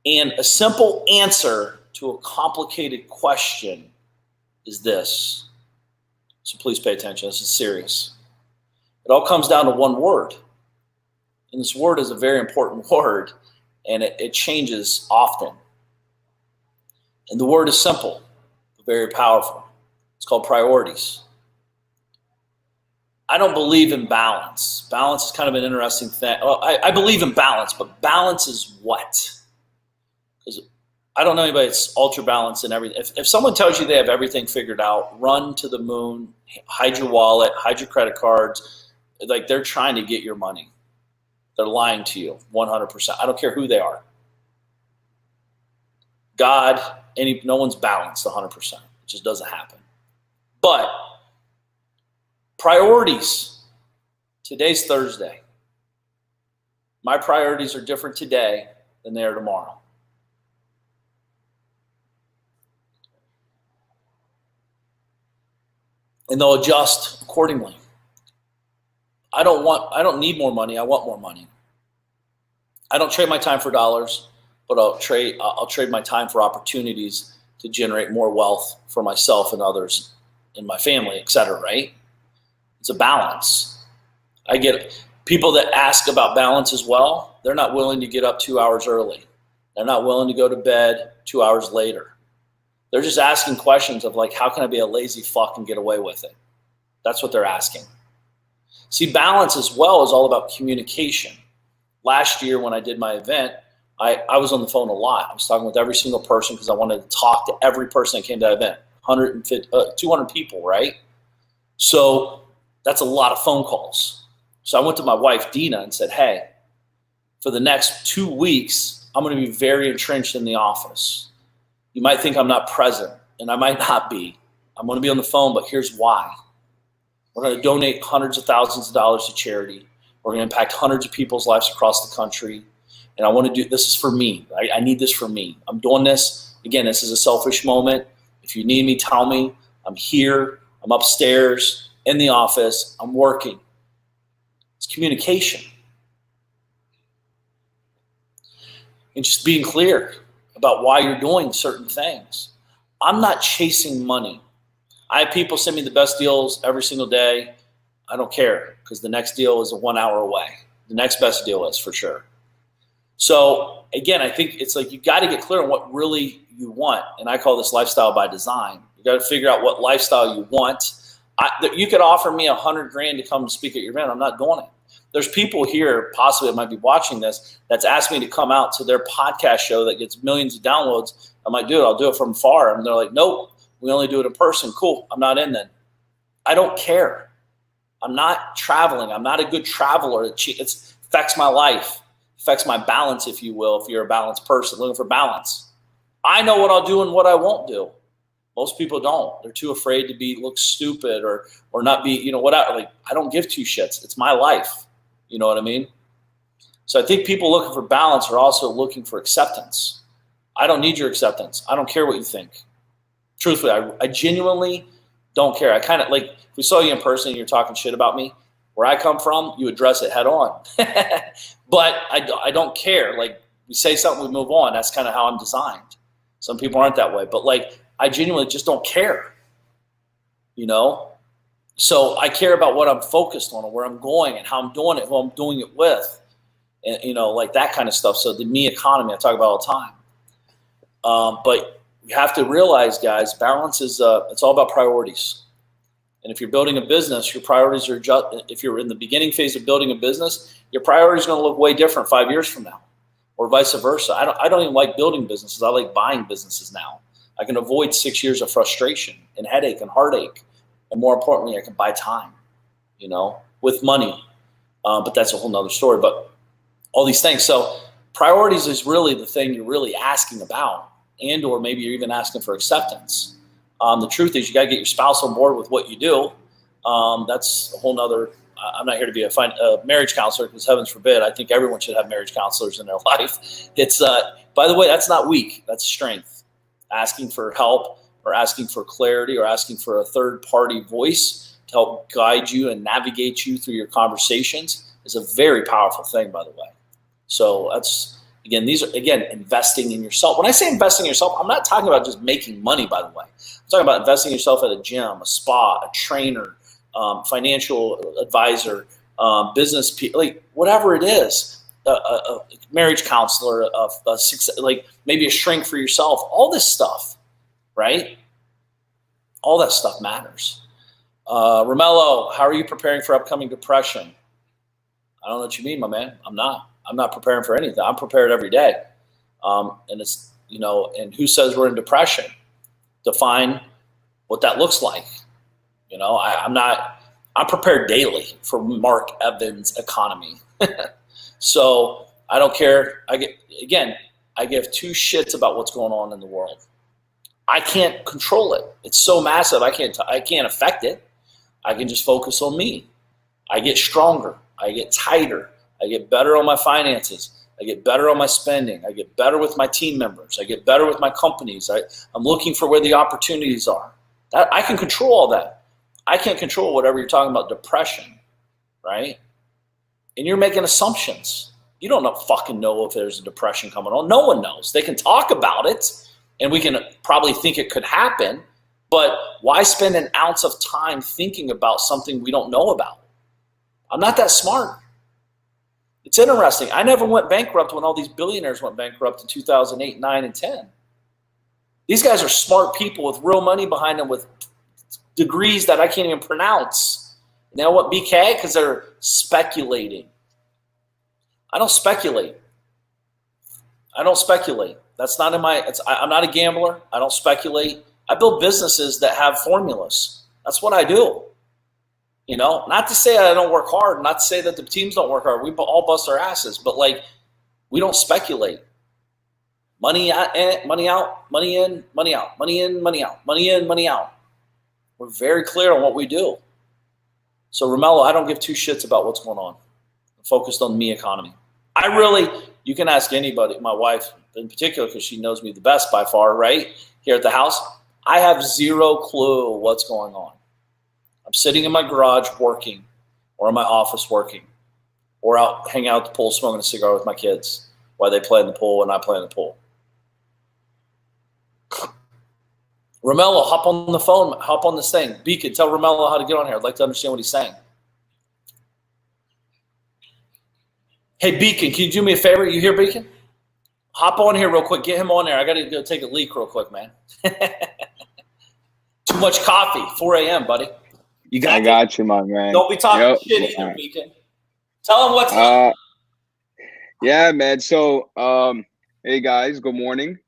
And a simple answer to a complicated question is this. So please pay attention. This is serious. It all comes down to one word. And this word is a very important word, and it changes often. And the word is simple, but very powerful. It's called priorities. I don't believe in balance. Balance is kind of an interesting thing. Well, I believe in balance, but balance is what? Because I don't know anybody that's ultra balanced in everything. If someone tells you they have everything figured out, run to the moon, hide your wallet, hide your credit cards, like they're trying to get your money. They're lying to you 100%. I don't care who they are. God, no one's balanced 100%. It just doesn't happen. But priorities. Today's Thursday. My priorities are different today than they are tomorrow. And they'll adjust accordingly. I don't need more money. I want more money. I don't trade my time for dollars, but I'll trade my time for opportunities to generate more wealth for myself and others in my family, et cetera, right? It's a balance. I get people that ask about balance as well. They're not willing to get up 2 hours early. They're not willing to go to bed 2 hours later. They're just asking questions of like, how can I be a lazy fuck and get away with it? That's what they're asking. See, balance as well is all about communication. Last year when I did my event, I was on the phone a lot. I was talking with every single person because I wanted to talk to every person that came to that event. 200 people, right? So that's a lot of phone calls. So I went to my wife, Dina, and said, hey, for the next 2 weeks, I'm going to be very entrenched in the office. You might think I'm not present, and I might not be. I'm going to be on the phone, but here's why. We're going to donate hundreds of thousands of dollars to charity. We're going to impact hundreds of people's lives across the country. And I want to do this is for me. I need this for me. I'm doing this. Again, this is a selfish moment. If you need me, tell me. I'm here. I'm upstairs in the office. I'm working. It's communication. And just being clear about why you're doing certain things. I'm not chasing money. I have people send me the best deals every single day. I don't care because the next deal is 1 hour away. The next best deal is for sure. So again, I think it's like you got to get clear on what really you want. And I call this lifestyle by design. You got to figure out what lifestyle you want. You could offer me $100,000 to come speak at your event. I'm not doing it. There's people here possibly that might be watching this that's asked me to come out to their podcast show that gets millions of downloads. I might do it. I'll do it from far. And they're like, nope, we only do it in person. Cool. I'm not in then. I don't care. I'm not traveling. I'm not a good traveler. It affects my life, affects my balance, if you will, if you're a balanced person looking for balance. I know what I'll do and what I won't do. Most people don't. They're too afraid to look stupid or not be, whatever. Like, I don't give two shits. It's my life. You know what I mean? So I think people looking for balance are also looking for acceptance. I don't need your acceptance. I don't care what you think. Truthfully, I genuinely don't care. I kind of like, if we saw you in person and you're talking shit about me, where I come from, you address it head on. But I don't care. Like, we say something, we move on. That's kind of how I'm designed. Some people aren't that way. But like, I genuinely just don't care. So I care about what I'm focused on and where I'm going and how I'm doing it, who I'm doing it with, and like that kind of stuff. So the me economy I talk about all the time. But you have to realize, guys, balance is it's all about priorities. And if you're building a business, your priorities are if you're in the beginning phase of building a business, your priorities are going to look way different 5 years from now, or vice versa. I don't even like building businesses. I like buying businesses now. I can avoid 6 years of frustration and headache and heartache. And more importantly, I can buy time, with money. But that's a whole nother story. But all these things. So priorities is really the thing you're really asking about, and or maybe you're even asking for acceptance. The truth is you got to get your spouse on board with what you do. That's a whole nother. I'm not here to be a marriage counselor because heavens forbid. I think everyone should have marriage counselors in their life. It's by the way, that's not weak. That's strength. Asking for help, or asking for clarity, or asking for a third-party voice to help guide you and navigate you through your conversations is a very powerful thing, by the way. So that's, these are, investing in yourself. When I say investing in yourself, I'm not talking about just making money, by the way. I'm talking about investing in yourself at a gym, a spa, a trainer, financial advisor, business, like whatever it is, a marriage counselor, like maybe a shrink for yourself, all this stuff. Right? All that stuff matters. Romello, how are you preparing for upcoming depression? I don't know what you mean, my man. I'm not preparing for anything. I'm prepared every day. And it's, and who says we're in depression? Define what that looks like. I'm prepared daily for Mark Evans' economy. So I don't care. I give two shits about what's going on in the world. I can't control it. It's so massive. I can't affect it. I can just focus on me. I get stronger. I get tighter. I get better on my finances. I get better on my spending. I get better with my team members. I get better with my companies. I'm looking for where the opportunities are. I can control all that. I can't control whatever you're talking about, depression, right? And you're making assumptions. You don't fucking know if there's a depression coming on. No one knows. They can talk about it, and we can probably think it could happen, but why spend an ounce of time thinking about something we don't know about? I'm not that smart. It's interesting. I never went bankrupt when all these billionaires went bankrupt in 2008, 9, and 10. These guys are smart people with real money behind them with degrees that I can't even pronounce. You know what, BK? Because they're speculating. I don't speculate. That's not in I'm not a gambler. I don't speculate. I build businesses that have formulas. That's what I do. Not to say I don't work hard, not to say that the teams don't work hard. We all bust our asses, but we don't speculate. Money in, money out, money in, money out, money in, money out, money in, money out. We're very clear on what we do. So Romello, I don't give two shits about what's going on. I'm focused on me economy. You can ask anybody, my wife in particular, because she knows me the best by far, right? Here at the house, I have zero clue what's going on. I'm sitting in my garage working, or in my office working, or out hanging out at the pool smoking a cigar with my kids while they play in the pool and I play in the pool. Romello, hop on the phone, hop on this thing. Beacon, tell Romello how to get on here. I'd like to understand what he's saying. Hey, Beacon, can you do me a favor? You hear Beacon? Hop on here real quick. Get him on there. I got to go take a leak real quick, man. Too much coffee. 4 a.m., buddy. I got you, my man. Don't be talking shit either, Beacon. Tell him what's up. Yeah, man. So, hey, guys. Good morning.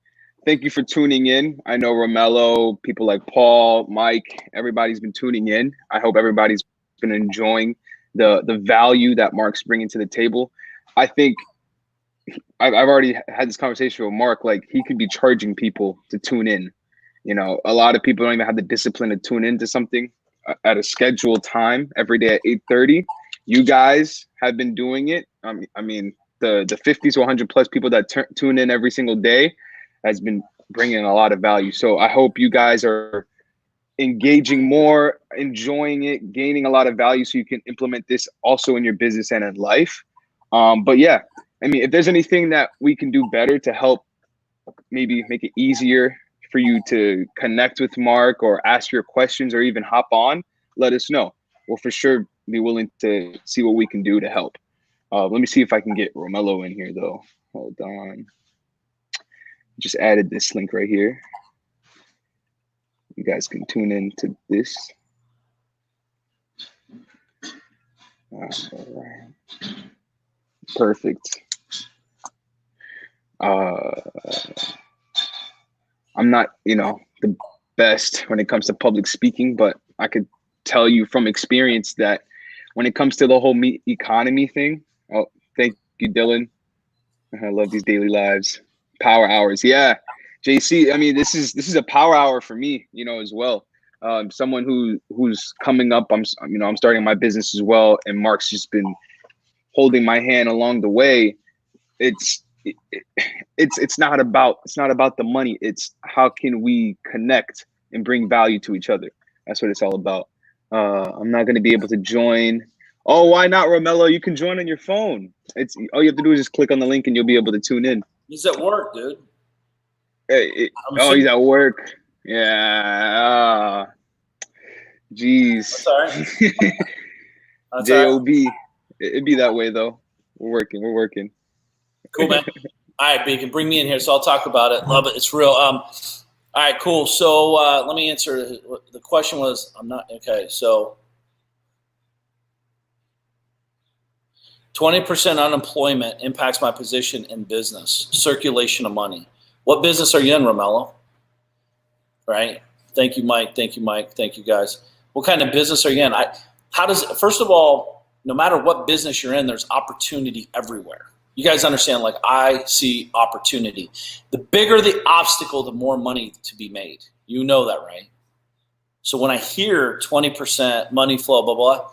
Thank you for tuning in. I know Romello, people like Paul, Mike, everybody's been tuning in. I hope everybody's been enjoying the value that Mark's bringing to the table. I think I've already had this conversation with Mark. He could be charging people to tune in. A lot of people don't even have the discipline to tune into something at a scheduled time every day at 8:30. You guys have been doing it. I mean, the 50 to 100 plus people that tune in every single day has been bringing a lot of value. So I hope you guys are engaging more, enjoying it, gaining a lot of value so you can implement this also in your business and in life. But yeah, I mean, if there's anything that we can do better to help maybe make it easier for you to connect with Mark or ask your questions or even hop on, let us know. We'll for sure be willing to see what we can do to help. Let me see if I can get Romello in here though. Hold on. Just added this link right here. You guys can tune in to this. All right. Perfect. I'm not, the best when it comes to public speaking, but I could tell you from experience that when it comes to the whole meat economy thing, oh, thank you, Dylan. I love these daily lives. Power hours. Yeah. JC, I mean, this is a power hour for me, as well. Someone who's coming up, I'm starting my business as well. And Mark's just been holding my hand along the way. It's not about the money. It's how can we connect and bring value to each other. That's what it's all about. I'm not going to be able to join. Oh, why not, Romello? You can join on your phone. It's all you have to do is just click on the link and you'll be able to tune in. He's at work, dude. He's at work. Yeah. Jeez. Sorry. J-O-B. It'd be that way though. We're working. Cool, man. All right, Beacon, bring me in here so I'll talk about it. Love it. It's real. All right, cool. So let me answer. The question was, so 20% unemployment impacts my position in business, circulation of money. What business are you in, Romello? Right? Thank you, Mike. Thank you, Mike. Thank you, guys. What kind of business are you in? First of all, no matter what business you're in, there's opportunity everywhere. You guys understand, like, I see opportunity. The bigger the obstacle, the more money to be made. You know that, right? So when I hear 20% money flow, blah, blah,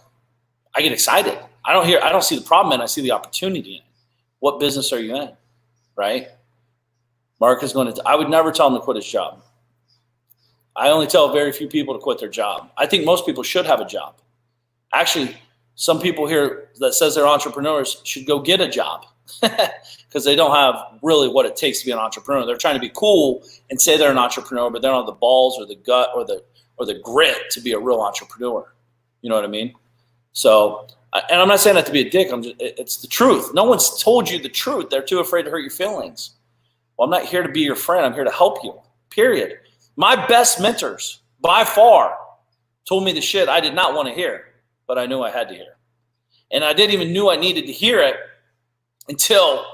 I get excited. I don't see the problem in it. I see the opportunity in it. What business are you in, right? Mark is I would never tell him to quit his job. I only tell very few people to quit their job. I think most people should have a job. Actually, some people here that says they're entrepreneurs should go get a job because they don't have really what it takes to be an entrepreneur. They're trying to be cool and say they're an entrepreneur, but they don't have the balls or the gut or the grit to be a real entrepreneur. You know what I mean? So, and I'm not saying that to be a dick. It's the truth. No one's told you the truth. They're too afraid to hurt your feelings. Well, I'm not here to be your friend. I'm here to help you, period. My best mentors, by far, told me the shit I did not want to hear, but I knew I had to hear. And I didn't even knew I needed to hear it until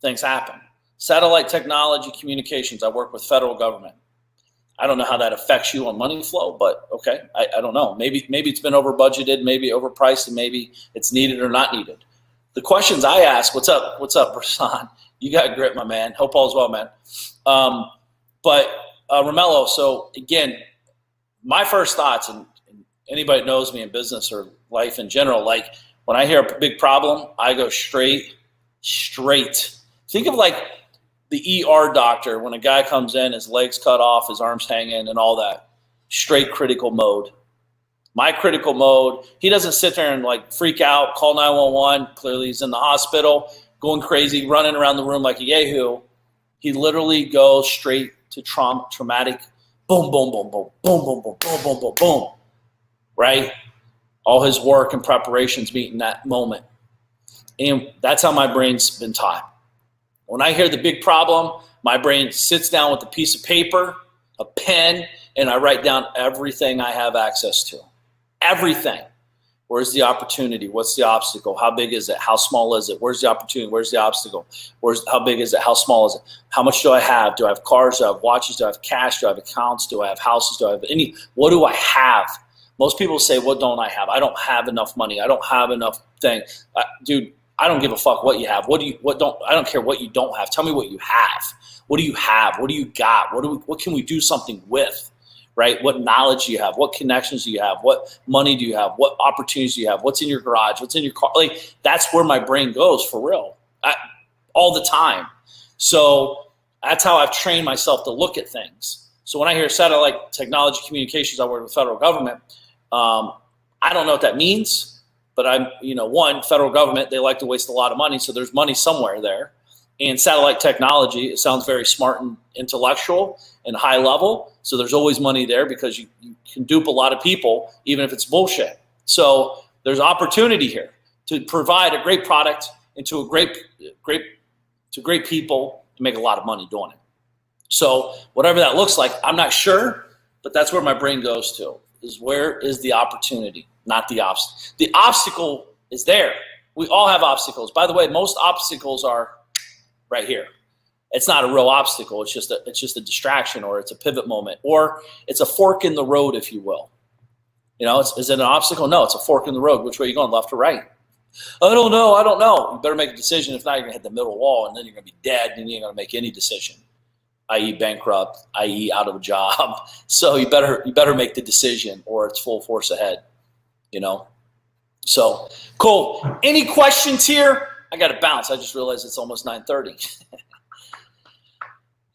things happen. Satellite technology, communications. I work with federal government. I don't know how that affects you on money flow, but okay, I don't know. Maybe it's been over budgeted, maybe overpriced, and maybe it's needed or not needed. The questions I ask, what's up, Rasan? You got grit, my man. Hope all's well, man. But Romello, so again, my first thoughts, and anybody that knows me in business or life in general, like when I hear a big problem, I go straight. Think of like the ER doctor when a guy comes in, his legs cut off, his arms hanging and all that. Straight critical mode. My critical mode, he doesn't sit there and like freak out, call 911. Clearly he's in the hospital, going crazy, running around the room like a yahoo. He literally goes straight to traumatic, boom, boom, boom, boom, boom, boom, boom, boom, boom, boom, boom, right? All his work and preparations meet in that moment. And that's how my brain's been taught. When I hear the big problem, my brain sits down with a piece of paper, a pen, and I write down everything I have access to. Everything. Where's the opportunity? What's the obstacle? How big is it? How small is it? Where's the opportunity? Where's the obstacle? How big is it? How small is it? How much do I have? Do I have cars? Do I have watches? Do I have cash? Do I have accounts? Do I have houses? Do I have what do I have? Most people say, what don't I have? I don't have enough money. I don't have enough things. Dude, I don't give a fuck what you have. I don't care what you don't have. Tell me what you have. What do you have? What do you got? What can we do something with? Right? What knowledge do you have? What connections do you have? What money do you have? What opportunities do you have? What's in your garage? What's in your car? Like, that's where my brain goes for real, all the time. So that's how I've trained myself to look at things. So when I hear satellite technology communications, I work with federal government. I don't know what that means, but one, federal government, they like to waste a lot of money. So there's money somewhere there. And satellite technology, it sounds very smart and intellectual and high level. So there's always money there because you can dupe a lot of people, even if it's bullshit. So there's opportunity here to provide a great product and to great people to make a lot of money doing it. So whatever that looks like, I'm not sure, but that's where my brain goes to, is where is the opportunity, not the obstacle. The obstacle is there. We all have obstacles. By the way, most obstacles are right here. It's not a real obstacle. It's just a distraction, or it's a pivot moment, or it's a fork in the road, if you will. Is it an obstacle? No, it's a fork in the road. Which way are you going, left or right? I don't know. You better make a decision. If not, you're going to hit the middle wall, and then you're going to be dead, and you ain't going to make any decision, i.e. bankrupt, i.e. out of a job. So you better make the decision, or it's full force ahead, So, cool. Any questions here? I got to bounce. I just realized it's almost 9:30.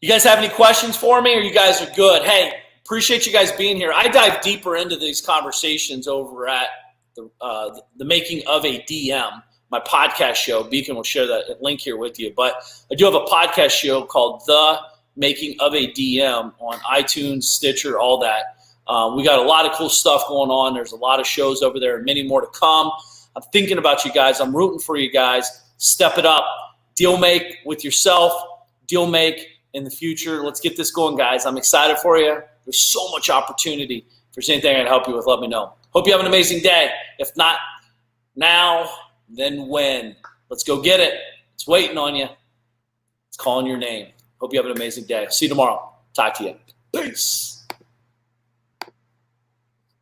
You guys have any questions for me, or you guys are good? Hey, appreciate you guys being here. I dive deeper into these conversations over at the Making of a DM, my podcast show. Beacon will share that link here with you. But I do have a podcast show called The Making of a DM on iTunes, Stitcher, all that. We got a lot of cool stuff going on. There's a lot of shows over there and many more to come. I'm thinking about you guys. I'm rooting for you guys. Step it up. Deal make with yourself. Deal make in the future. Let's get this going, guys. I'm excited for you. There's so much opportunity. If there's anything I can help you with, let me know. Hope you have an amazing day. If not now, then when? Let's go get it. It's waiting on you. It's calling your name. Hope you have an amazing day. See you tomorrow. Talk to you. Peace.